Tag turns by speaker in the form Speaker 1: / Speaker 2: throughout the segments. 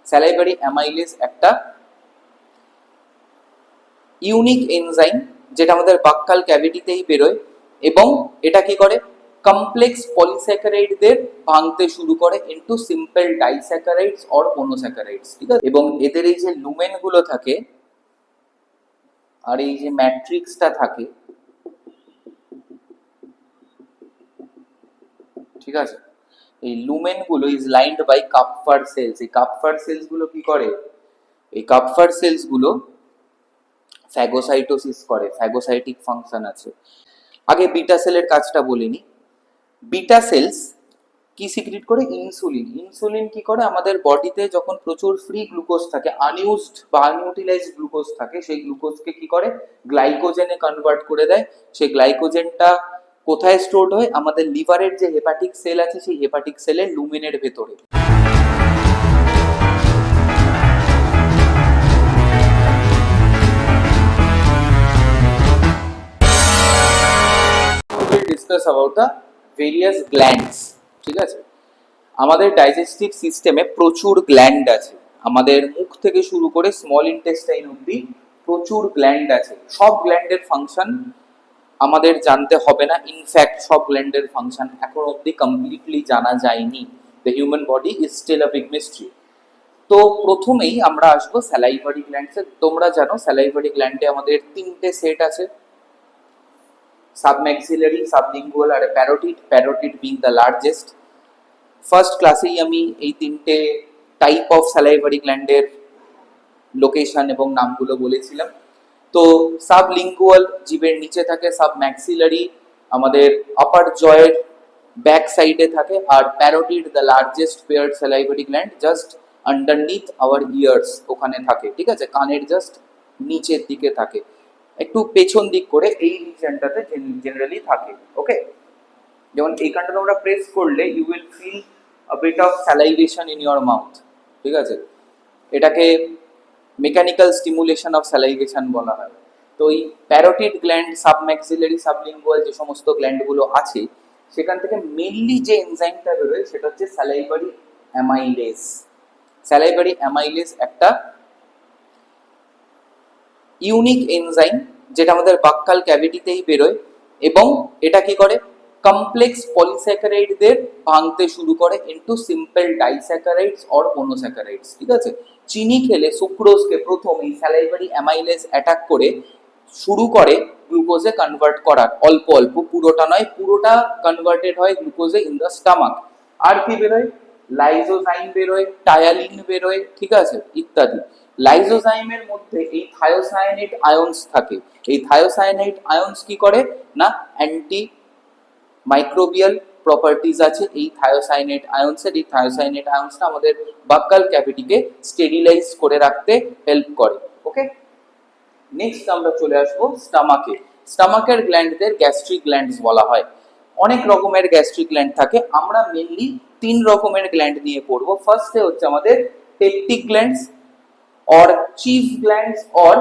Speaker 1: Salivary amylase একটা unique enzyme যেটা আমাদের বাক্কাল ক্যাভিটিতেই বেরোয় এবং এটা কি করে কমপ্লেক্স পলিস্যাকারাইডদের ভাঙতে শুরু করে ইনটু সিম্পল ডাইস্যাকারাইডস অর মনোস্যাকারাইডস, ঠিক আছে। এবং এদের এই যে লুমেন গুলো থাকে আর এই যে ম্যাট্রিক্সটা থাকে, ঠিক আছে, এই লুমেন গুলো ইজ লাইন্ড বাই কাপফার সেলস। এই কাপফার সেলস গুলো কি করে, এই কাপফার সেলস গুলো ফ্যাগোসাইটোসিস করে, ফ্যাগোসাইটিক ফাংশন আছে। আগে বিটা সেলের কাজটা বলিনি। বিটা সেলস কি সিক্রিট করে, ইনসুলিন। ইনসুলিন কি করে, আমাদের বডিতে যখন প্রচুর ফ্রি গ্লুকোজ থাকে, আনইউজড বা আনইউটিলাইজড গ্লুকোজ থাকে, সেই গ্লুকোজকে কি করে গ্লাইকোজেনে কনভার্ট করে দেয়। সেই গ্লাইকোজেনটা কোথায় স্টোরড হয়, আমাদের লিভারের যে হেপাটিক সেল আছে সেই হেপাটিক সেলের লুমেনের ভেতরে। Discuss about the various glands, ঠিক আছে। আমাদের ডাইজেস্টিভ সিস্টেমে প্রচুর গ্ল্যান্ড আছে, আমাদের মুখ থেকে শুরু করে স্মল ইন্টেস্টাইন অব্দি প্রচুর গ্ল্যান্ড আছে। সব গ্ল্যান্ডের ফাংশন আমাদের জানতে হবে না, ইনফ্যাক্ট সব গ্ল্যান্ডের ফাংশন এখন অব্দি কমপ্লিটলি জানা যায়নি। The human body is still a big mystery. তো প্রথমেই আমরা আসবো স্যালাইভারি গ্ল্যান্ডসে। তোমরা জানো স্যালাইভারি গ্ল্যান্ডে আমাদের তিনটে সেট আছে, সাবম্যাক্সিলারি, সাবলিঙ্গুয়াল আর parotid, parotid being the largest. First ক্লাসেই আমি এই তিনটে টাইপ অফ স্যালাইভারি গ্ল্যান্ডের লোকেশন এবং নামগুলো বলেছিলাম। তো সাবলিঙ্গুয়াল জিভের নিচে থাকে, সাবম্যাক্সিলারি আমাদের আপার জয়ের ব্যাক সাইডে থাকে, আর parotid the largest paired salivary gland just underneath our ears, ওখানে থাকে, ঠিক আছে, কানের জাস্ট নিচের দিকে থাকে, একটু পেছন দিক করে এই রিজনটাতে জেনারেলি থাকে। ওকে, যেমন এইখানটা তোমরা প্রেস করলে you will feel a bit of salivation in your mouth, ঠিক আছে, এটাকে মেকানিক্যাল স্টিমুলেশন অফ স্যালাইভেশন বলা হয়। তো এই প্যারোটিড গ্ল্যান্ড, সাবম্যাক্সিলারি, সাবলিঙ্গুয়াল যে সমস্ত গ্ল্যান্ডগুলো আছে সেখান থেকে মেনলি যে এনজাইমটা বেরোয় সেটা হচ্ছে স্যালাইভারি অ্যামাইলেজ। স্যালাইভারি অ্যামাইলেজ একটা ইউনিক এনজাইম যেটা আমাদের বাক্কাল ক্যাভিটিতেই বেরোয় এবং এটা কি করে কমপ্লেক্স পলিস্যাকারাইডদের ভাঙতে শুরু করে ইনটু সিম্পল ডাইস্যাকারাইডস অর মনোস্যাকারাইডস, ঠিক আছে। চিনি খেলে সুক্রোজকে প্রথম এই স্যালাইভারি অ্যামাইলেজ অ্যাটাক করে শুরু করে গ্লুকোজে কনভার্ট করার, অল্প অল্প, পুরোটা নয়, পুরোটা কনভার্টেড হয় গ্লুকোজে ইন দ্য স্টামাক। আর কি বেরোয়, লাইজোজাইম বেরোয়, টায়ালিন বেরোয়, ঠিক আছে, ইত্যাদি। লাইজোজাইমের মধ্যে এই থায়োসায়ানেট আয়নস থাকে। এই থায়োসায়ানেট আয়নস কি করে না, অ্যান্টি মাইক্রোবিয়াল প্রপার্টিজ আছে এই থায়োসায়ানেট আয়নসের। এই থায়োসায়ানেট আয়নসটা আমাদের বাক্কাল ক্যাভিটিকে স্টেরিলাইজ করে রাখতে হেল্প করে। ওকে, নেক্সট আমরা চলে আসবো স্টামাকে। স্টামাকের গ্ল্যান্ডদের গ্যাস্ট্রিক গ্ল্যান্ডস বলা হয়। অনেক রকমের গ্যাস্ট্রিক গ্ল্যান্ড থাকে, আমরা মেনলি তিন রকমের গ্ল্যান্ড নিয়ে পড়বো। ফার্স্টে হচ্ছে আমাদের peptic glands or chief glands or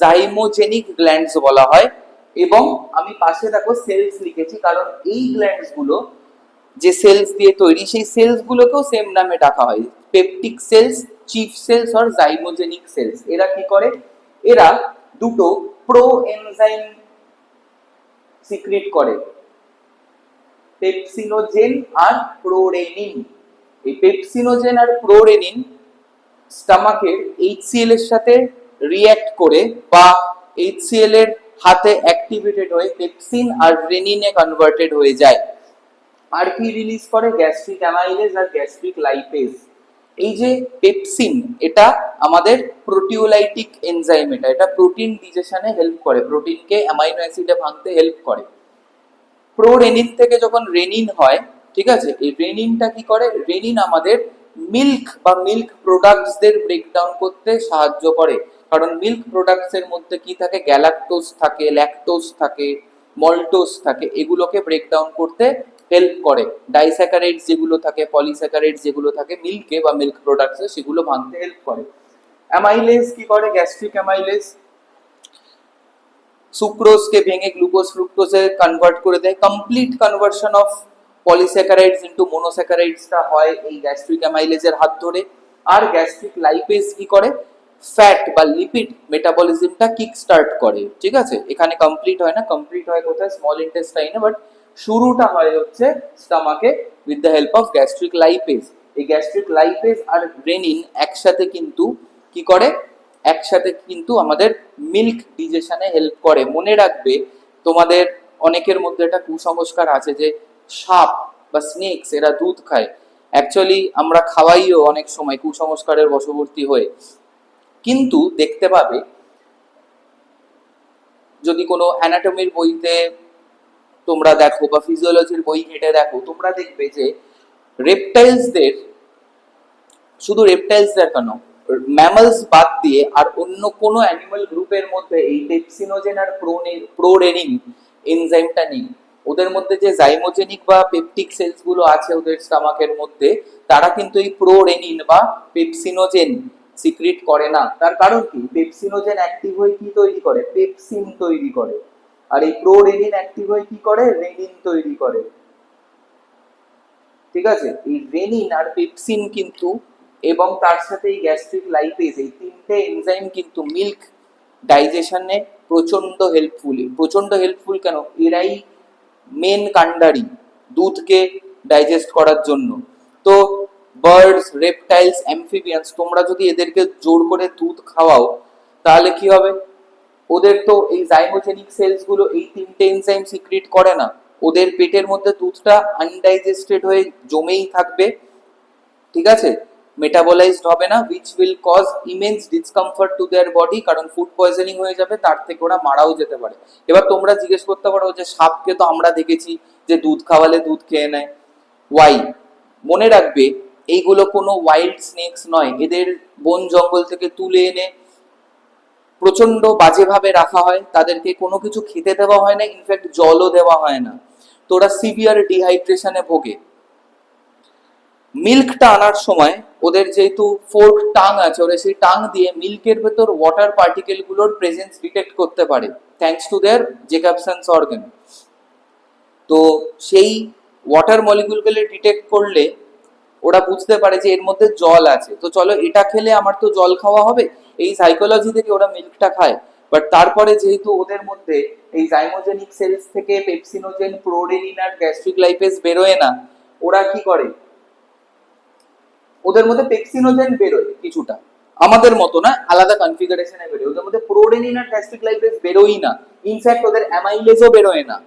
Speaker 1: zymogenic glands বলা হয়। এবং আমি পাশে দেখো সেলস লিখেছি, কারণ এই গ্ল্যান্ডস গুলো যে সেলস দিয়ে তৈরি সেই সেলস গুলোকেও সেম নামে ডাকা হয়, peptic cells, chief cells or zymogenic cells. এরা কি করে, এরা দুটো প্রো এনজাইম সিক্রিট করে, পেপসিনোজেন আর প্রোরেনিন। এই পেপসিনোজেন আর প্রোরেনিন স্টামাকের HCl এর সাথে রিঅ্যাক্ট করে বা HCl এর হাতে অ্যাক্টিভেটেড হয়ে পেপসিন আর রেনিনে কনভার্টেড হয়ে যায়। আর কি রিলিজ করে, গ্যাস্ট্রিক অ্যামাইলেজ আর গ্যাস্ট্রিক লাইপেজ। এই যে পেপসিন, এটা আমাদের প্রোটিওলাইটিক এনজাইম, এটা প্রোটিন ডিজেশনে হেল্প করে, প্রোটিনকে অ্যামাইনো অ্যাসিডে ভাঙতে হেল্প করে। প্রোরেনিন থেকে যখন রেনিন হয়, ঠিক আছে, এই রেনিনটা কি করে, রেনিন আমাদের মিল্ক বা মিল্ক প্রোডাক্টসদের ব্রেকডাউন করতে সাহায্য করে। কারণ মিল্ক প্রোডাক্টসের মধ্যে কি থাকে, গ্যালাক্টোজ থাকে, ল্যাকটোজ থাকে, মল্টোজ থাকে, এগুলোকে ব্রেকডাউন করতে হেল্প করে। ডাইস্যাকারাইডস যেগুলো থাকে, পলিস্যাকারাইডস যেগুলো থাকে মিল্কে বা মিল্ক প্রোডাক্টসে, সেগুলো ভাঙতে হেল্প করে। অ্যামাইলেজ কি করে, গ্যাস্ট্রিক অ্যামাইলেজ সুক্রোজকে ভেঙে গ্লুকোজ ফ্রুক্টোজে কনভার্ট করে দেয়। Complete conversion of polysaccharides into মনোস্যাকারাইডসটা হয় এই গ্যাস্ট্রিক অ্যামাইলেজের হাত ধরে। আর গ্যাস্ট্রিক লাইপেজ কি করে, ফ্যাট বা লিপিড মেটাবলিজমটা কিক স্টার্ট করে। ঠিক আছে, এখানে কমপ্লিট হয় না, কমপ্লিট হয় কোথায়, স্মল ইন্টেস্টাইনে, বাট শুরুটা হয় হচ্ছে স্টমাকে with the help of gastric lipase. এই গ্যাস্ট্রিক লাইপেজ আর রেনিন একসাথে কিন্তু কি করে, একসাথে কিন্তু আমাদের মিল্ক ডিজেশনে হেল্প করে। মনে রাখবে, তোমাদের অনেকের মধ্যে একটা কুসংস্কার আছে যে সাপ বা স্নেকস এরা দুধ খায়। অ্যাকচুয়ালি আমরা খাওয়াইও অনেক সময় কুসংস্কারের বশবর্তী হয়ে। কিন্তু দেখতে পাবে, যদি কোনো অ্যানাটমির বইতে তোমরা দেখো বা ফিজিওলজির বই ঘেটে দেখো, তোমরা দেখবে যে রেপটাইলসদের, শুধু রেপটাইলসদের কেন, ম্যামালস বাদ দিয়ে আর অন্য কোনো অ্যানিমাল গ্রুপের মধ্যে এই পেপসিনোজেন আর প্রোরেনিন এনজাইমটা নেই। ওদের মধ্যে যে জাইমোজেনিক বা পেপটিক সেলস গুলো আছে ওদের স্টমাকের মধ্যে, তারা কিন্তু এই প্রোরেনিন বা পেপসিনোজেন সিক্রিট করে না। তার কারণ কি, পেপসিনোজেন অ্যাক্টিভ হয়ে কি তৈরি করে, পেপসিন তৈরি করে, আর এই প্রোরেনিন অ্যাক্টিভ হয়ে কি করে, রেনিন তৈরি করে। ঠিক আছে, এই রেনিন আর পেপসিন কিন্তু এবং তার সাথে এই গ্যাস্ট্রিক লাইপেজ, এই তিনটে এনজাইম কিন্তু মিল্ক ডাইজেশনে প্রচন্ড হেল্পফুল। প্রচন্ড হেল্পফুল কেন, এরাই মেন কাণ্ডারি দুধকে ডাইজেস্ট করার জন্য। তো বার্ডস, রেপটাইলস, অ্যাম্ফিবিয়ান্স, তোমরা যদি এদেরকে জোর করে দুধ খাওয়াও, তাহলে কি হবে, ওদের তো এই জাইমোজেনিক সেলস গুলো এই তিনটে এনজাইম সিক্রিট করে না, ওদের পেটের মধ্যে দুধটা আনডাইজেস্টেড হয়ে জমেই থাকবে। ঠিক আছে, মেটাবলাইজড হবে না, which will cause immense discomfort to their body, কারণ ফুড পয়জনিং হয়ে যাবে, তার থেকে ওরা মারাও যেতে পারে। এবার তোমরা জিজ্ঞেস করতে পারো যে সাপকে তো আমরা দেখেছি যে দুধ খাওয়ালে দুধ খেয়ে নেয়, ওয়াই? মনে রাখবে, এইগুলো কোনো ওয়াইল্ড স্নেকস নয়, এদের বন জঙ্গল থেকে তুলে এনে প্রচন্ড বাজেভাবে রাখা হয়, তাদেরকে কোনো কিছু খেতে দেওয়া হয় না, ইনফ্যাক্ট জলও দেওয়া হয় না, তো ওরা সিভিয়ার ডিহাইড্রেশনে ভোগে। মিল্কটা আনার সময় ওদের যেহেতু ফোর্ক টাং আছে, ওরা সেই টাং দিয়ে মিল্কের ভেতর ওয়াটার পার্টিকেল গুলোর প্রেজেন্স ডিটেক্ট করতে পারে, থ্যাঙ্কস টু দেয়ার জেকাবসন্স অর্গান। তো সেই ওয়াটার মলিকিউলগুলো ডিটেক্ট করলে ওরা বুঝতে পারে যে এর মধ্যে জল আছে, তো চলো এটা খেলে আমার তো জল খাওয়া হবে, এই সাইকোলজি থেকে ওরা মিল্কটা খায়। বাট তারপরে যেহেতু ওদের মধ্যে এই জাইমোজেনিক সেলস থেকে পেপসিনোজেন, প্রোরেনিন আর গ্যাস্ট্রিক লাইপেজ বেরোয় না, ওরা কি করে, ওদের মধ্যে পেপসিনোজেন বেরোয় কিছুটা, আমাদের মতো না, আলাদা কনফিগারেশনে বেরোয়, ওদের মধ্যে প্রোরেনিন আর গ্যাস্ট্রিক লাইপেজ বেরোই না, ইনফ্যাক্ট ওদের অ্যামাইলেজও বেরোয় না।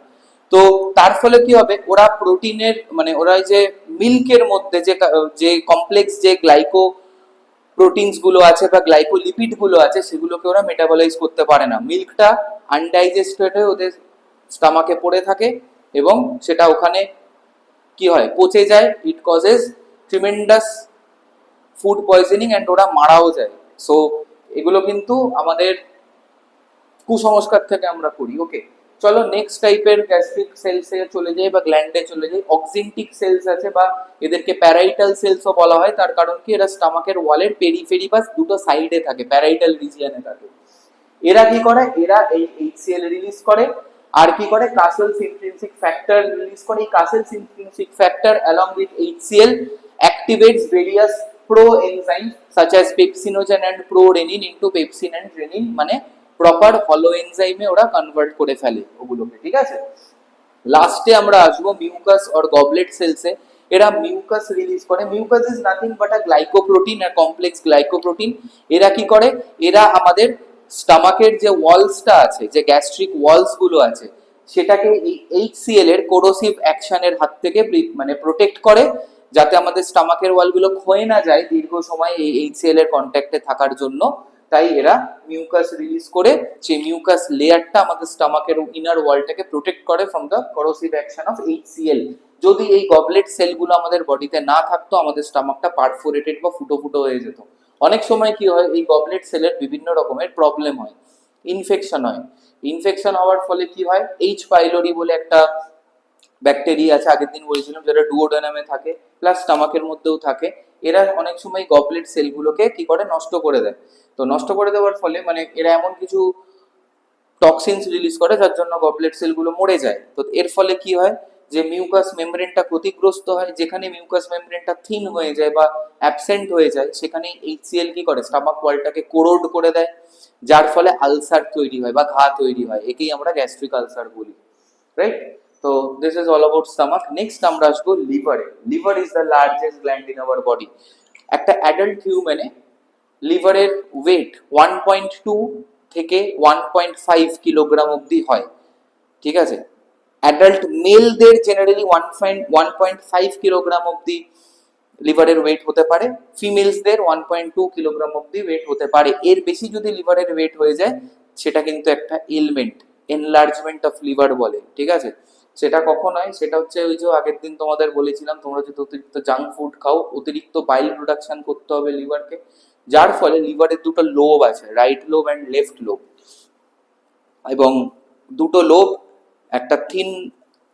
Speaker 1: তো তার ফলে কি হবে, ওরা প্রোটিনের মানে ওরা যে মিল্কের মধ্যে যে যে কমপ্লেক্স যে গ্লাইকো প্রোটিনস গুলো আছে বা গ্লাইকোলিপিড গুলো আছে, সেগুলোকে ওরা মেটাবলাইজ করতে পারে না। মিল্কটা আনডাইজেস্টেড হয়ে ওদের স্টমাকে পড়ে থাকে এবং সেটা ওখানে কি হয়, পচে যায়, it causes tremendous food poisoning and ওরা মারাও যায়। সো এগুলো কিন্তু আমাদের কুসংস্কার থেকে আমরা করি। ওকে, চলো নেক্সট টাইপের গ্যাস্ট্রিক সেলসে চলে যাই বা গ্ল্যান্ডে চলে যাই। অক্সিনটিক সেলস আছে বা এদেরকে প্যারাইটাল সেলসও বলা হয়, তার কারণ কি, এরা স্টমাকের ওয়ালের পেরিফেরি বা দুটো সাইডে থাকে, প্যারাইটাল রিজিয়নে থাকে। এরা কি করে, এরা এই এইচসিএল রিলিজ করে আর কি করে, কাসেলস ইন্ট্রিনসিক ফ্যাক্টর রিলিজ করে। এই Castle's intrinsic factor along with HCl activates various proenzymes such as pepsinogen and prorenin into pepsin and renin, মানে প্রপার হলো এনজাইমে ওরা কনভার্ট করে ফেলে ওগুলোকে। ঠিক আছে, লাস্টে আমরা আসবো মিউকাস অর গবলেট সেলসে। এরা মিউকাস রিলিজ করে। Mucus is nothing but a glycoprotein, a complex glycoprotein. এরা কি করে, এরা আমাদের স্টমাকের যে ওয়ালসটা আছে, যে গ্যাস্ট্রিক ওয়ালস গুলো আছে, সেটাকে এই এইচসিএল এর কোরোসিভ অ্যাকশনের হাত থেকে মানে প্রোটেক্ট করে, যাতে আমাদের স্টমাকের ওয়ালগুলো ক্ষয়ে না যায় দীর্ঘ সময় এই এইচসিএল এর কন্ট্যাক্টে থাকার জন্য। তাই এরা মিউকাস রিলিজ করে, সেই মিউকাস লেয়ারটা আমাদের স্টমাকের ইনার ওয়ালটাকে প্রোটেক্ট করে from the corrosive action of HCL. যদি এই গবলেট সেলগুলো আমাদের বডিতে না থাকতো, আমাদের স্টমাকটা পারফোরেটেড বা ফুটো ফুটো হয়ে যেত। অনেক সময় কি হয়, এই গবলেট সেলের বিভিন্ন রকমের প্রবলেম হয়, ইনফেকশন হয়। ইনফেকশন হওয়ার ফলে কি হয়, এইচ পাইলোরি বলে একটা ব্যাকটেরিয়া আছে, আগের দিন বলেছিলাম, যেটা ডুওডেনামে থাকে প্লাস স্টমাকের মধ্যেও থাকে। এরা অনেক সময় গবলেট সেলগুলোকে কি করে, নষ্ট করে দেয়। তো নষ্ট করে দেওয়ার ফলে মানে এরা এমন কিছু টক্সিনস রিলিজ করে যার জন্য গবলেট সেলগুলো মরে যায়। তো এর ফলে কি হয়, যে মিউকাস মেমব্রেনটা ক্ষতিগ্রস্ত হয়, যেখানে মিউকাস মেমব্রেনটা থিন হয়ে যায় বা অ্যাবসেন্ট হয়ে যায়, সেখানে HCl কি করে, স্টামাক ওয়ালটাকে কোরোড করে দেয়, যার ফলে আলসার তৈরি হয় বা ঘা তৈরি হয়, একেই আমরা গ্যাস্ট্রিক আলসার বলি, রাইট? তো this is all about stomach. Next আমরা আসবো লিভারে। Liver is the largest gland in our body. একটা অ্যাডাল্ট হিউম্যানে লিভারের ওয়েট 1.2 থেকে 1.5 কিলোগ্রাম অবধি হয়, ঠিক আছে? অ্যাডাল্ট মেলদের জেনারেলি 1.5 কিলোগ্রাম অবধি লিভারের ওয়েট হতে পারে, ফিমেলসদের 1.2 কিলোগ্রাম অবধি ওয়েট হতে পারে। এর বেশি যদি লিভারের ওয়েট হয়ে যায়, সেটা কিন্তু একটা এলমেন্ট, এনলার্জমেন্ট অফ লিভার বলে, ঠিক আছে? সেটা কখন হয়? সেটা হচ্ছে ওই যে আগের দিন তোমাদের বলেছিলাম, তোমরা যদি অতিরিক্ত জাঙ্ক ফুড খাও, অতিরিক্ত বাইল প্রোডাকশন করতে হবে লিভারকে, যার ফলে লিভারের দুটো লোব আছে, right lobe and left lobe, এবং দুটো লোব একটা thin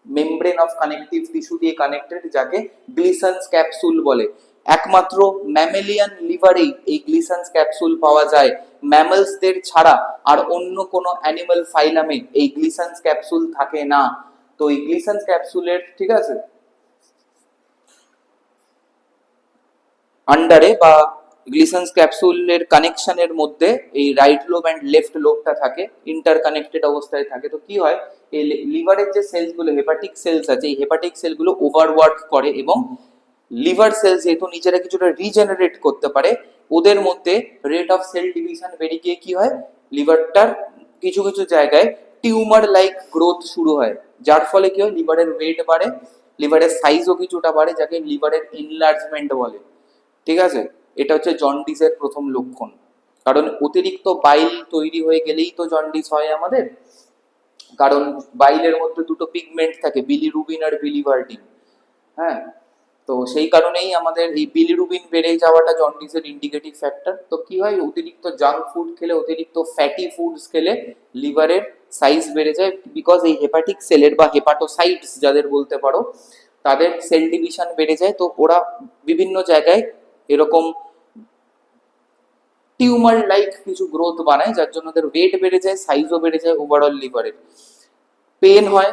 Speaker 1: membrane of connective tissue দিয়ে কানেক্টেড, যাকে গ্লিসান্স ক্যাপসুল বলে। একমাত্র ম্যামেলিয়ান লিভারেই এই গ্লিসান্স ক্যাপসুল পাওয়া যায়, ম্যামলসদের ছাড়া আর অন্য কোনো অ্যানিমাল ফাইলামে এই গ্লিসান্স ক্যাপসুল থাকে না। তো এই গ্লিসান্স ক্যাপসুলের, ঠিক আছে, আন্ডারে বা গ্লিসান্স ক্যাপসুলের কানেকশনের মধ্যে এই রাইট লোব অ্যান্ড লেফট লোবটা থাকে, ইন্টার কানেক্টেড অবস্থায় থাকে। তো কি হয়, এই লিভারের যে সেলসগুলো, হেপাটিক সেলস আছে, এই হেপাটিক সেলগুলো ওভারওয়ার্ক করে, এবং লিভার সেলস যেহেতু নিজেরা কিছুটা রিজেনারেট করতে পারে, ওদের মধ্যে রেট অফ সেল ডিভিশন বেড়ে গিয়ে কি হয়, লিভারটার কিছু কিছু জায়গায় টিউমার লাইক গ্রোথ শুরু হয়, যার ফলে কি হয়, লিভারের ওয়েট বাড়ে, লিভারের সাইজও কিছুটা বাড়ে, যাকে লিভারের এনলার্জমেন্ট বলে, ঠিক আছে? এটা হচ্ছে জন্ডিসের প্রথম লক্ষণ, কারণ অতিরিক্ত বাইল তৈরি হয়ে গেলেই তো জন্ডিস হয় আমাদের, কারণ বাইলের মধ্যে দুটো পিগমেন্ট থাকে, বিলিরুবিন আর বিলিভার্ডিন, হ্যাঁ? তো সেই কারণেই আমাদের এই বিলিরুবিন বেড়ে যাওয়াটা জন্ডিসের ইন্ডিকেটিভ ফ্যাক্টর। তো কি হয়, অতিরিক্ত জাঙ্ক ফুড খেলে, অতিরিক্ত ফ্যাটি ফুডস খেলে লিভারের সাইজ বেড়ে যায়, বিকজ এই হেপাটিক সেলের বা হেপাটোসাইটস যাদের বলতে পারো, তাদের সেল ডিভিশন বেড়ে যায়। তো ওরা বিভিন্ন জায়গায় এরকম টিউমার লাইক কিছু গ্রোথ বানায়, যার জন্য ওদের ওয়েট বেড়ে যায়, সাইজও বেড়ে যায় ওভারঅল লিভারের, পেন হয়,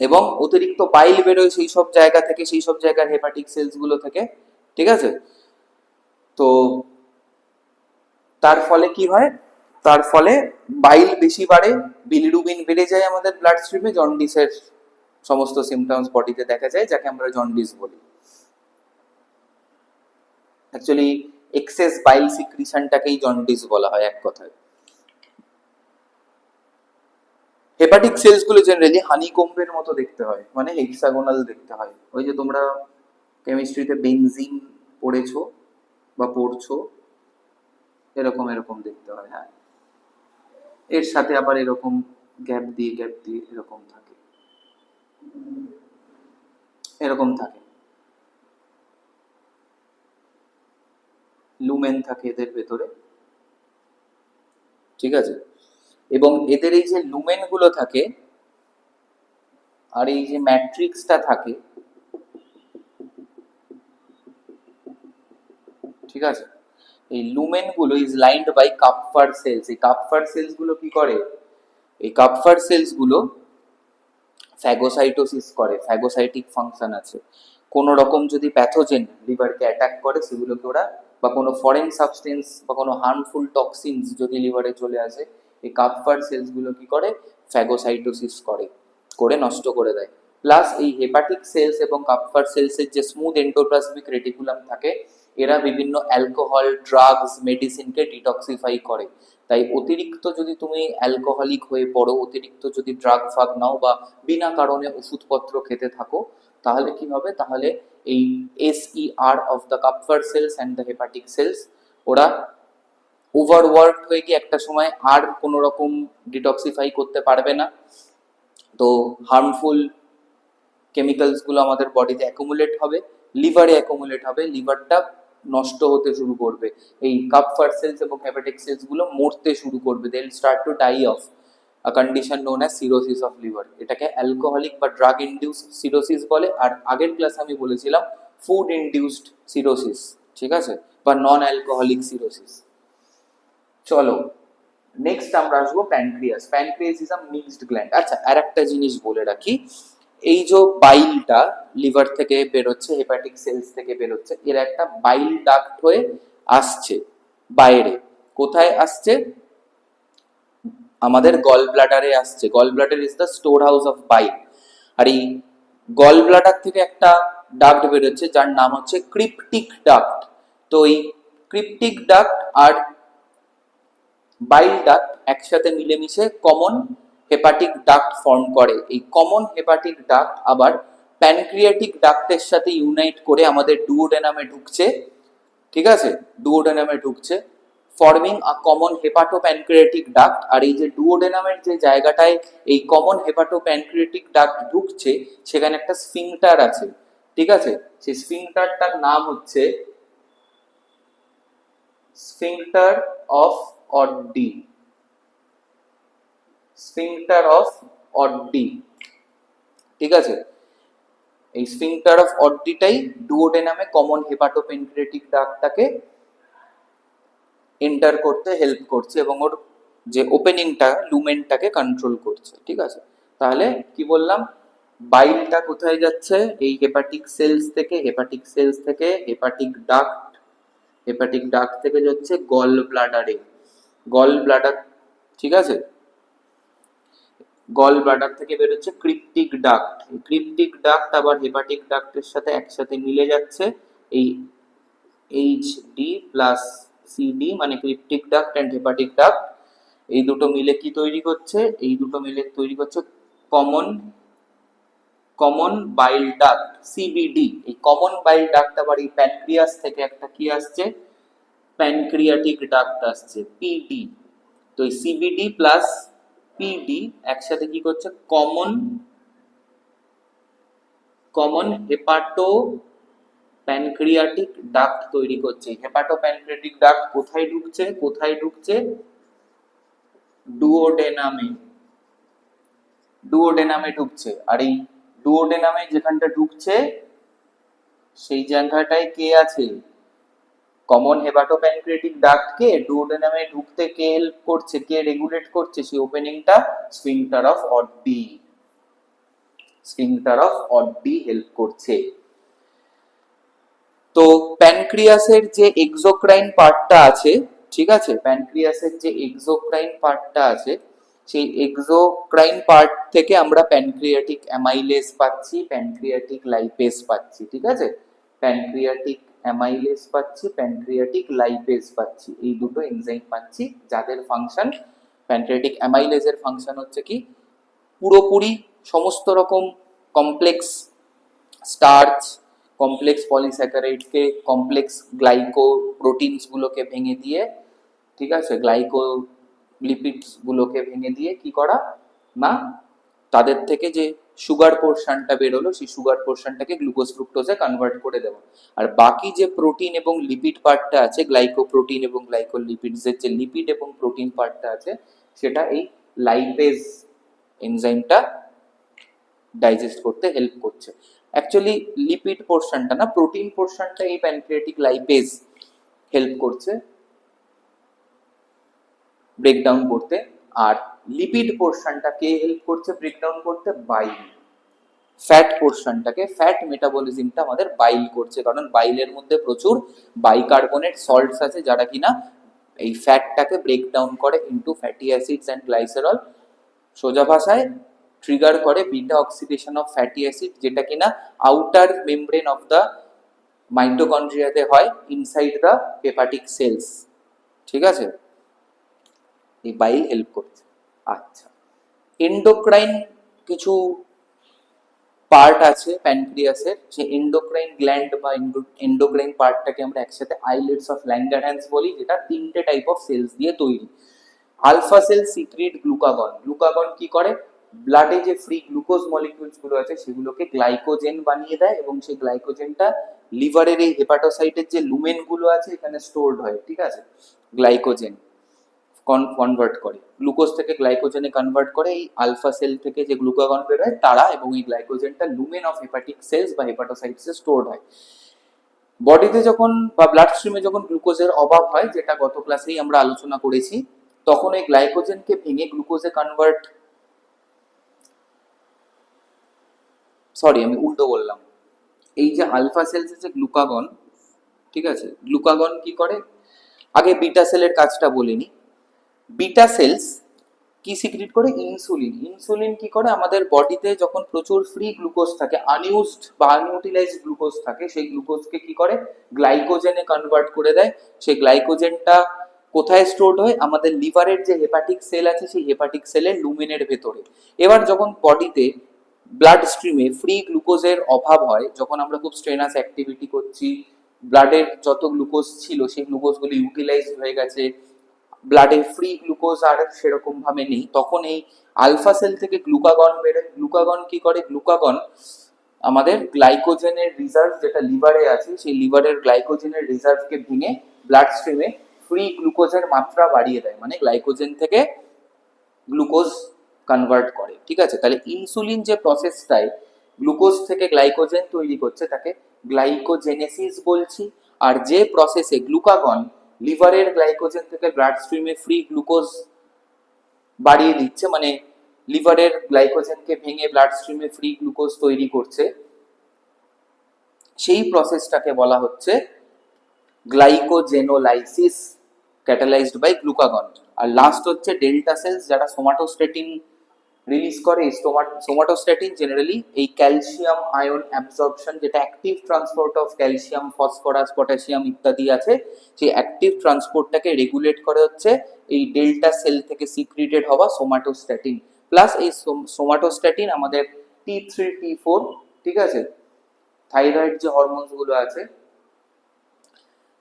Speaker 1: এবং অতিরিক্ত বাইল বেরোয় সেই সব জায়গা থেকে, সেই সব জায়গার হেপাটিক সেলস গুলো থেকে, ঠিক আছে? তো তার ফলে কি হয়, তার ফলে বাইল বেশি বাড়ে, বিলিরুবিন বেড়ে যায় আমাদের ব্লাড স্ট্রিমে, জন্ডিসের সমস্ত সিমটমস বডিতে দেখা যায়, যাকে আমরা জন্ডিস বলি। অ্যাকচুয়ালি এক্সেস বাইল সিক্রিশনটাকেই জন্ডিস বলা হয় এক কথায়। হেপাটিক সেলস গুলো জেনারেলি হানিকম্বের মতো দেখতে হয়, মানে হেক্সাগোনাল দেখতে হয়। ওই যে তোমরা কেমিস্ট্রিতে বেনজিন পড়েছো বা পড়ছো, এরকম এরকম দেখতে হয়, হ্যাঁ। এর সাথে আবার এরকম গ্যাপ দিয়ে গ্যাপ দিয়ে এরকম থাকে, এরকম থাকে, লুমেন থাকে এদের ভেতরে, ঠিক আছে? এবং এদের এই যে লুমেন গুলো থাকে আর এই যে ম্যাট্রিক্সটা থাকে, ঠিক আছে, এই লুমেন গুলো ইজ লাইন্ড বাই কাপফার সেলস। এই কাপফার সেলস গুলো কি করে, এই কাপফার সেলস গুলো ফ্যাগোসাইটোসিস করে, ফ্যাগোসাইটিক ফাংশন আছে। কোনো রকম যদি প্যাথোজেন লিভারকে অ্যাটাক করে, সেগুলোকে ওরা, বা কোনো ফরেন সাবস্টেন্স বা কোনো হার্মফুল টক্সিনস যদি লিভারে চলে আসে, এই কাপফার সেলসগুলো কি করে, ফ্যাগোসাইটোসিস করে, করে নষ্ট করে দেয়। প্লাস এই হেপাটিক সেলস এবং কাপফার সেলসের যে স্মুথ এন্ডোপ্লাজমিক রেটিকুলাম থাকে, এরা বিভিন্ন অ্যালকোহল, ড্রাগস, মেডিসিনকে ডিটক্সিফাই করে। তাই অতিরিক্ত যদি তুমি অ্যালকোহলিক হয়ে পড়ো, অতিরিক্ত যদি ড্রাগ ফাগ নাও বা বিনা কারণে ওষুধপত্র খেতে থাকো, তাহলে কি হবে, তাহলে এই SER of the Kupffer cells and the hepatic cells, ওরা ওভারওয়ার্ক হয়ে গিয়ে একটা সময় আর কোনো রকম ডিটক্সিফাই করতে পারবে না। তো হার্মফুল কেমিক্যালসগুলো আমাদের বডিতে অ্যাকুমুলেট হবে, লিভারে অ্যাকুমুলেট হবে, লিভারটা নষ্ট হতে শুরু করবে, এই কাপফার সেলস এবং হেপাটিক সেলসগুলো মরতে শুরু করবে, they will start to die of a condition known as cirrhosis of liver. এটাকে অ্যালকোহলিক বা ড্রাগ ইনডিউস সিরোসিস বলে, আর আগের ক্লাসে আমি বলেছিলাম ফুড ইনডিউসড সিরোসিস, ঠিক আছে, বা নন অ্যালকোহলিক সিরোসিস। চলো নেক্সট আমরা আসবো pancreas. Pancreas is a mixed gland. আচ্ছা, আর একটা জিনিস বলে রাখি, এই যে বাইলটা লিভার থেকে বেরোচ্ছে, হেপাটিক সেলস থেকে বেরোচ্ছে, এর একটা বাইল ডাক্ট হয়ে আসছে বাইরে। কোথায় আসছে? আমাদের গল ব্লাডারে আসছে। Gall bladder is the store house of bile. আর এই গল ব্লাডার থেকে একটা ডাক্ট বেরোচ্ছে যার নাম হচ্ছে ক্রিপ্টিক ডাক্ট। তো এই ক্রিপ্টিক ডাক্ট আর বাইল ডাক্ট একসাথে মিলেমিশে কমন হেপাটিক ডাক্ট ফর্ম করে। এই কমন হেপাটিক ডাক্ট আবার প্যানক্রিয়াটিক ডাক্টের সাথে ইউনাইট করে আমাদের ডুওডেনামে ঢুকছে, ঠিক আছে, ডুওডেনামে ঢুকছে, forming a common hepatopancreatic duct. আর এই যে ডুওডেনামের যে জায়গাটায় এই কমন হেপাটো প্যানক্রিয়াটিক ডাক্ট ঢুকছে সেখানে একটা স্ফিংটার আছে, ঠিক আছে। সেই স্ফিংটারটার নাম হচ্ছে sphincter of Oddi. Sphincter of অড্ডি, ঠিক আছে। এই স্ফিংটার অফ অড্ডিটাই ডুওডেনামে কমন হেপাটোপ্যানক্রিয়াটিক ডাক্টটাকে এন্টার করতে হেল্প করছে এবং ওর যে ওপেনিংটা লুমেনটাকে কন্ট্রোল করছে, ঠিক আছে। তাহলে কি বললাম, বাইলটা কোথায় যাচ্ছে? এই হেপাটিক সেলস থেকে, হেপাটিক সেলস থেকে হেপাটিক ডাক্ট, হেপাটিক ডাক্ট থেকে যাচ্ছে গল ব্লাডারে, গল ব্লাডার, ঠিক আছে। গল ব্লাডার থেকে বেরোচ্ছে ক্রিপ্টিক ডাক্ট। ক্রিপ্টিক ডাক্ট আবার হেপাটিক ডাক্টের সাথে একসাথে মিলে যাচ্ছে এই এইচডি প্লাস সিডি, মানে cryptic duct and hepatic duct. এই দুটো মিলে কি তৈরি করছে? এই দুটো মিলে তৈরি করছে কমন কমন বাইল ডাক্ট, সিবিডি। এই কমন বাইল ডাক্ট আবার এই প্যানক্রিয়াস থেকে একটা কি আসছে? প্যানক্রিয়াটিক ডাক্ট আসছে, পিডি। তো এই সিবিডি প্লাস পিডি একসাথে কি করছে? কমন হেপাটো প্যানক্রিয়াটিক ডাক্ট তৈরি করছে। হেপাটো প্যানক্রিয়াটিক ডাক্ট কোথায় ঢুকছে? কোথায় ঢুকছে? ডুওডেনামে, ডুওডেনামে ঢুকছে। আর এই ডুওডেনামে যেখানটা ঢুকছে সেই জায়গাটায় কে আছে? কমন হেপাটোপ্যানক্রিয়াটিক ডাক্টকে ডুওডেনামে ঢুকতে কে হেল্প করছে, কে রেগুলেট করছে সেই ওপেনিংটা? Sphincter of Oddi, sphincter of Oddi help করছে। তো প্যানক্রিয়াসের যে এক্সোক্রাইন পার্টটা আছে, ঠিক আছে, প্যানক্রিয়াসের যে এক্সোক্রাইন পার্টটা আছে সেই এক্সোক্রাইন পার্ট থেকে আমরা প্যানক্রিয়াটিক অ্যামাইলেজ পাচ্ছি, প্যানক্রিয়াটিক লাইপেজ পাচ্ছি, ঠিক আছে। প্যানক্রিয়াটিক অ্যামাইলেজ পাচ্ছি, প্যানক্রিয়াটিক লাইপেজ পাচ্ছি, এই দুটো এনজাইম পাচ্ছি যাদের ফাংশন, প্যানক্রিয়াটিক অ্যামাইলেজের ফাংশন হচ্ছে কি পুরোপুরি সমস্ত রকম complex starch, complex পলিস্যাকারাইডকে complex গ্লাইকো proteins গুলোকে ভেঙে দিয়ে, ঠিক আছে, গ্লাইকো লিপিডস গুলোকে ভেঙে দিয়ে কি করা না, তাদের থেকে যে সুগার পোর্শনটা বেরোলো সেই সুগার পোর্শনটাকে গ্লুকোজ ফ্রুক্টোজে কনভার্ট করে দেওয়া। আর বাকি যে প্রোটিন এবং লিপিড পার্টটা আছে, গ্লাইকো প্রোটিন এবং গ্লাইকো লিপিডসের যে লিপিড এবং প্রোটিন পার্টটা আছে সেটা এই লাইপেজ এনজাইমটা ডাইজেস্ট করতে হেল্প করছে। অ্যাকচুয়ালি লিপিড পোর্শনটা না, প্রোটিন পোর্শনটা এই প্যানক্রিয়াটিক লাইপেজ হেল্প করছে ব্রেকডাউন করতে। আর লিপিড পোর্শনটা কে হেল্প করছে ব্রেকডাউন করতে? বাইল। ফ্যাট পোর্শনটাকে, ফ্যাট মেটাবলিজমটা আমাদের বাইল করছে, কারণ বাইলের মধ্যে প্রচুর বাইকার্বনেট সল্টস আছে যারা কিনা এই ফ্যাটটাকে ব্রেকডাউন করে ইনটু ফ্যাটি অ্যাসিডস অ্যান্ড গ্লাইসেরল। সোজা ভাষায় ট্রিগার করে beta oxidation of fatty acid, যেটা কিনা আউটার মেমব্রেন অফ দ্য মাইটোকন্ড্রিয়াতে হয় ইনসাইড দ্য হেপাটিক সেলস, ঠিক আছে। এই বাইল হেল্প করছে। আচ্ছা, এন্ডোক্রাইন কিছু পার্ট আছে প্যানক্রিয়াসের, যে এন্ডোক্রাইন গ্ল্যান্ড বা এন্ডোক্রাইন পার্টটাকে আমরা একসাথে আইলেটস অফ ল্যাঙ্গারহ্যান্স বলি, যেটা তিনটে টাইপ অফ সেলস দিয়ে তৈরি। Alpha cell secrete glucagon. Glucagon কি করে? ব্লাডে যে ফ্রি গ্লুকোজ মলিকিউলস গুলো আছে সেগুলোকে গ্লাইকোজেন বানিয়ে দেয় এবং সেই গ্লাইকোজেনটা লিভারের এই হেপাটোসাইটের যে লুমেন গুলো আছে এখানে স্টোরড হয়, ঠিক আছে। গ্লাইকোজেন কনভার্ট করে, গ্লুকোজ থেকে গ্লাইকোজেনে কনভার্ট করে এই আলফা সেল থেকে যে গ্লুকাগন বেরোয় তারা, এবং এই গ্লাইকোজেনটা লুমেন অফ হেপাটিক সেলস বা হেপাটোসাইটসে স্টোরড হয়। বডিতে যখন বা ব্লাড স্ট্রিমে যখন গ্লুকোজের অভাব হয়, যেটা গত ক্লাসেই আমরা আলোচনা করেছি, তখন এই গ্লাইকোজেনকে ভেঙে গ্লুকোজে কনভার্ট সরি আমি উল্টো বললাম, এই যে আলফা সেলস যে গ্লুকাগন, ঠিক আছে, গ্লুকাগন কি করে, আগে বিটা সেলের কাজটা বলিনি। বিটা সেলস কি সিক্রিট করে, ইনসুলিন। ইনসুলিন কি করে, আমাদের বডিতে যখন প্রচুর ফ্রি গ্লুকোজ থাকে, আনইউজড বা আনইউটিলাইজড গ্লুকোজ থাকে, সেই গ্লুকোজকে কি করে গ্লাইকোজেনে কনভার্ট করে দেয়। সেই গ্লাইকোজেনটা কোথায় স্টোরড হয়, আমাদের লিভারের যে হেপাটিক সেল আছে সেই হেপাটিক সেলের লুমেনের ভেতরে। এবার যখন বডিতে ব্লাড স্ট্রিমে ফ্রি গ্লুকোজের অভাব হয়, যখন আমরা খুব স্ট্রেনাস অ্যাক্টিভিটি করছি, ব্লাডের যত গ্লুকোজ ছিল সেই গ্লুকোজগুলো ইউটিলাইজড হয়ে গেছে, ব্লাডে ফ্রি গ্লুকোজ আর সেরকম ভাবে নেই, তখন এই আলফা সেল থেকে গ্লুকাগন বেরোয়। গ্লুকাগন কি করে, গ্লুকাগন আমাদের গ্লাইকোজেনের রিজার্ভ যেটা লিভারে আছে, সেই লিভারের গ্লাইকোজেনের রিজার্ভকে ভেঙে ব্লাড স্ট্রিমে ফ্রি গ্লুকোজের মাত্রা বাড়িয়ে দেয়, মানে গ্লাইকোজেন থেকে গ্লুকোজ কনভার্ট করে। ঠিক আছে, তাহলে ইনসুলিন যে প্রসেসটায় গ্লুকোজ থেকে গ্লাইকোজেন তৈরি করছে তাকে গ্লাইকোজেনেসিস বলছি। আর যে প্রসেসে গ্লুকাগন লিভারের গ্লাইকোজেন থেকে ব্লাড স্ট্রিমে ফ্রি গ্লুকোজ বাড়িয়ে দিচ্ছে, মানে লিভারের গ্লাইকোজেনকে ভেঙে ব্লাড স্ট্রিমে ফ্রি গ্লুকোজ তৈরি করছে, সেই প্রসেসটাকে বলা হচ্ছে গ্লাইকোজেনোলাইসিস ক্যাটালাইজড বাই গ্লুকাগন। আর লাস্ট হচ্ছে ডেল্টা সেলস, যারা সোমাটোস্ট্যাটিন রিলিজ করে। এই সোমাটোস্ট্যাটিন জেনারেলি এই ক্যালসিয়াম আয়ন অ্যাবজর্পশন, যেটা active transport of calcium, phosphorus, potassium ইত্যাদি আছে, সেই অ্যাক্টিভ ট্রান্সপোর্টটাকে রেগুলেট করে হচ্ছে এই ডেল্টা সেল থেকে সিক্রিটেড হওয়া সোমাটোস্ট্যাটিন। প্লাস এই সোমাটোস্ট্যাটিন আমাদের T3 T4, ঠিক আছে, থাইরয়েড যে হরমোনস গুলো আছে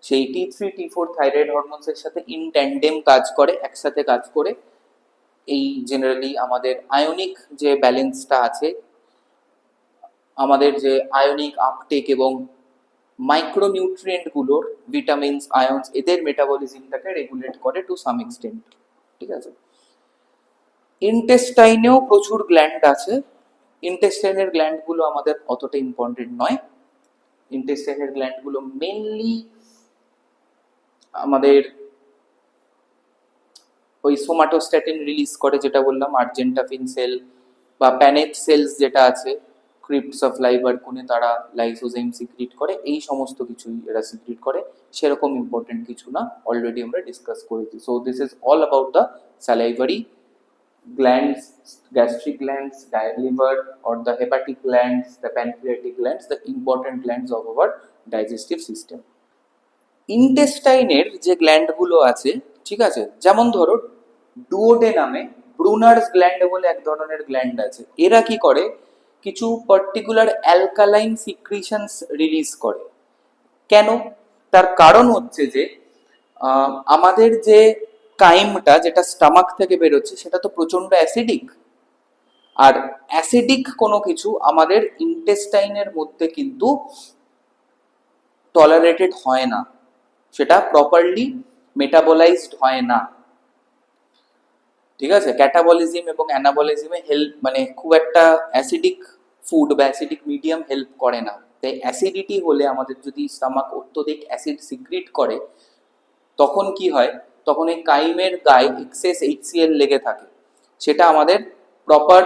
Speaker 1: সেই T3 T4 থাইরয়েড হরমোনস এর সাথে ইন ট্যান্ডেম কাজ করে, একসাথে কাজ করে। এই জেনারেলি আমাদের আয়নিক যে ব্যালেন্সটা আছে, আমাদের যে আয়নিক আপটেক এবং মাইক্রোনিউট্রিয়েন্ট গুলোর, ভিটামিনস, আয়নস, এদের মেটাবলিজমটাকে রেগুলেট করে টু সাম এক্সটেন্ট। ঠিক আছে, ইন্টেস্টাইনেও প্রচুর গ্ল্যান্ড আছে। ইন্টেস্টাইনের গ্ল্যান্ডগুলো আমাদের অতটা ইম্পর্টেন্ট নয়। ইন্টেস্টাইনের গ্ল্যান্ডগুলো মেনলি আমাদের ওই সোমাটোস্ট্যাটিন রিলিজ করে, যেটা বললাম, আর্জেন্টাফিন সেল বা প্যানেট সেলস যেটা আছে, ক্রিপ্টস অফ লাইভার কোনে তারা লাইসোজাইম সিক্রিট করে, এই সমস্ত কিছুই এরা সিক্রিট করে। সেরকম ইম্পর্টেন্ট কিছু না, অলরেডি আমরা ডিসকাস করেছি। So this is all about the salivary glands, gastric glands, liver or the hepatic glands, the pancreatic glands, the important glands of our digestive system. ইন্টেস্টাইনের যে গ্ল্যান্ডগুলো আছে, ঠিক আছে, যেমন ধরো ডুওডেনামে ব্রুনার্স গ্ল্যান্ড বলে এক ধরনের গ্ল্যান্ড আছে। এরা কি করে, কিছু পার্টিকুলার অ্যালকালাইন সিক্রিশনস রিলিজ করে। কেন, তার কারণ হচ্ছে যে আমাদের যে কাইমটা যেটা স্টামাক থেকে বেরোচ্ছে সেটা তো প্রচন্ড অ্যাসিডিক, আর অ্যাসিডিক কোনো কিছু আমাদের ইন্টেস্টাইনের মধ্যে কিন্তু টলারেটেড হয় না, সেটা প্রপারলি মেটাবলাইজড হয় না। ঠিক আছে, ক্যাটাবলিজম এবং অ্যানাবলিজমে হেল্প, মানে খুব একটা অ্যাসিডিক ফুড বা অ্যাসিডিক মিডিয়াম হেল্প করে না। তাই অ্যাসিডিটি হলে আমাদের যদি স্টামাক অত্যধিক অ্যাসিড সিক্রিট করে, তখন কি হয়, তখন এই কাইমের গায়ে এক্সেস HCl লেগে থাকে, সেটা আমাদের proper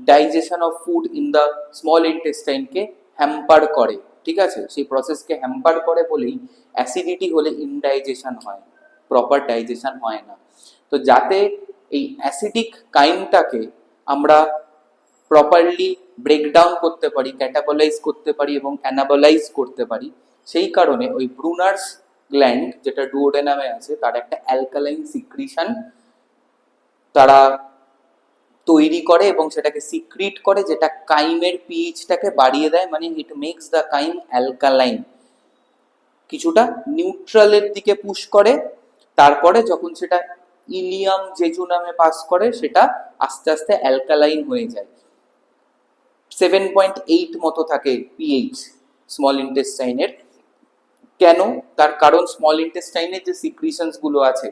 Speaker 1: digestion of food in the small ইন্টেস্টাইনকে হ্যাম্পার করে। ঠিক আছে, সেই প্রসেসকে হ্যাম্পার করে বলেই অ্যাসিডিটি হলে ইনডাইজেশন হয়, প্রপার ডাইজেশন হয় না। তো যাতে এই অ্যাসিডিক কাইমটাকে আমরা প্রপারলি ব্রেকডাউন করতে পারি, ক্যাটাবলাইজ করতে পারি এবং অ্যানাবলাইজ করতে পারি, সেই কারণে ওই ব্রুনার্স গ্ল্যান্ড যেটা ডুওডেনামে আছে তার একটা অ্যালকালাইন সিক্রিশন তারা তৈরি করে এবং সেটাকে সিক্রিট করে, যেটা কাইমের পিএইচটাকে বাড়িয়ে দেয়, মানে it makes the chyme alkaline, কিছুটা নিউট্রালের দিকে পুশ করে। তারপরে যখন সেটা ইলিয়াম জেজুনামে পাস করে, সেটা আস্তে আস্তে অ্যালকালাইন হয়ে যায়। 7.8 মতো থাকে পিএইচ স্মল ইন্টেস্টাইনের। কেন, তার কারণ স্মল ইন্টেস্টাইনের যে সিক্রিশনস গুলো আছে,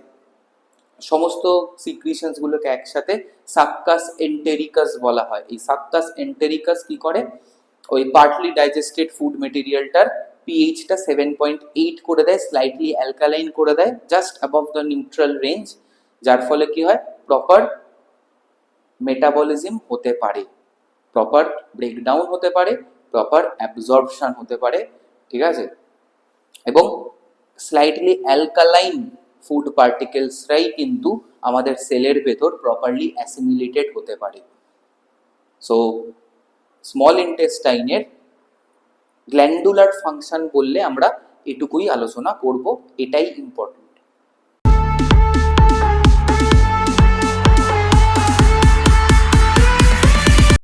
Speaker 1: সমস্ত সিক্রিশনস গুলোকে একসাথে সাক্কাস এন্টেরিকাস বলা হয়। এই সাক্কাস এন্টেরিকাস কি করে, ওই পার্টলি ডাইজেস্টেড ফুড মেটেরিয়ালটার পিএইচটা 7.8 করে দেয়, স্লাইটলি অ্যালকালাইন করে দেয়, just above the neutral range, যার ফলে কি হয়, প্রপার মেটাবলিজম হতে পারে, প্রপার ব্রেকডাউন হতে পারে, প্রপার অ্যাবজর্পশন হতে পারে, ঠিক আছে? এবং স্লাইটলি অ্যালকালাইন ফুড পার্টিকেলসরাই কিন্তু আমাদের সেলের ভেতর প্রপারলি অ্যাসিমিলেটেড হতে পারে। সো স্মল ইন্টেস্টাইনের গ্ল্যান্ডুলার ফাংশন বললে আমরা এটুকুই আলোচনা করব, এটাই ইম্পর্টেন্ট।